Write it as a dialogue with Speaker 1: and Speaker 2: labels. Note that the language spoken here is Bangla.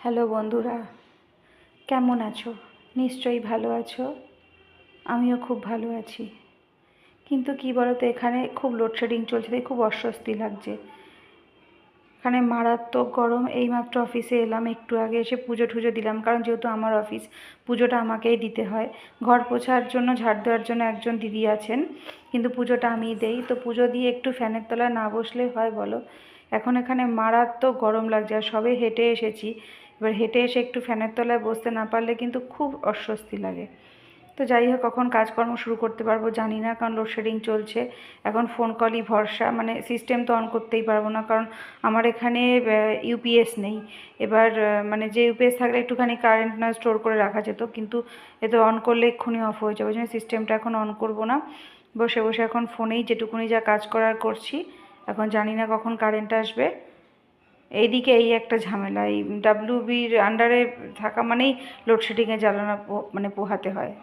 Speaker 1: হ্যালো বন্ধুরা, কেমন আছো? নিশ্চয়ই ভালো আছো। আমিও খুব ভালো আছি। কিন্তু কি বলো তো, এখানে খুব লোডশেডিং চলছে, তাই খুব অস্বস্তি লাগছে। এখানে মারাত্মক গরম। এইমাত্র অফিসে এলাম, একটু আগে এসে পুজো টুজো দিলাম, কারণ যেহেতু আমার অফিস, পুজোটা আমাকেই দিতে হয়। ঘর পোছার জন্য, ঝাড় দেওয়ার জন্য একজন দিদি আছেন, কিন্তু পুজোটা আমিই দেই। তো পুজো দিয়ে একটু ফ্যানের তলায় না বসলে হয় বলো? এখন এখানে মারাত্মক গরম লাগছে, আর সবে হেঁটে এসেছি। এবার হেঁটে এসে একটু ফ্যানের তলায় বসতে না পারলে কিন্তু খুব অস্বস্তি লাগে। তো যাই হোক, কখন কাজকর্ম শুরু করতে পারবো জানি না, কারণ লোডশেডিং চলছে। এখন ফোন কলই ভরসা, মানে সিস্টেম তো অন করতেই পারবো না, কারণ আমার এখানে ইউপিএস নেই। এবার মানে যে ইউপিএস থাকলে একটুখানি কারেন্ট না স্টোর করে রাখা যেত, কিন্তু এ তো অন করলে এক্ষুনি অফ হয়ে যাবে। ওই জন্য সিস্টেমটা এখন অন করবো না। বসে বসে এখন ফোনেই যেটুকুনি যা কাজ করার করছি। এখন জানি না কখন কারেন্ট আসবে। এইদিকে এই একটা ঝামেলা, এই ডাব্লিউবির আন্ডারে থাকা মানেই লোডশেডিংয়ে জ্বালানা মানে পোহাতে হয়।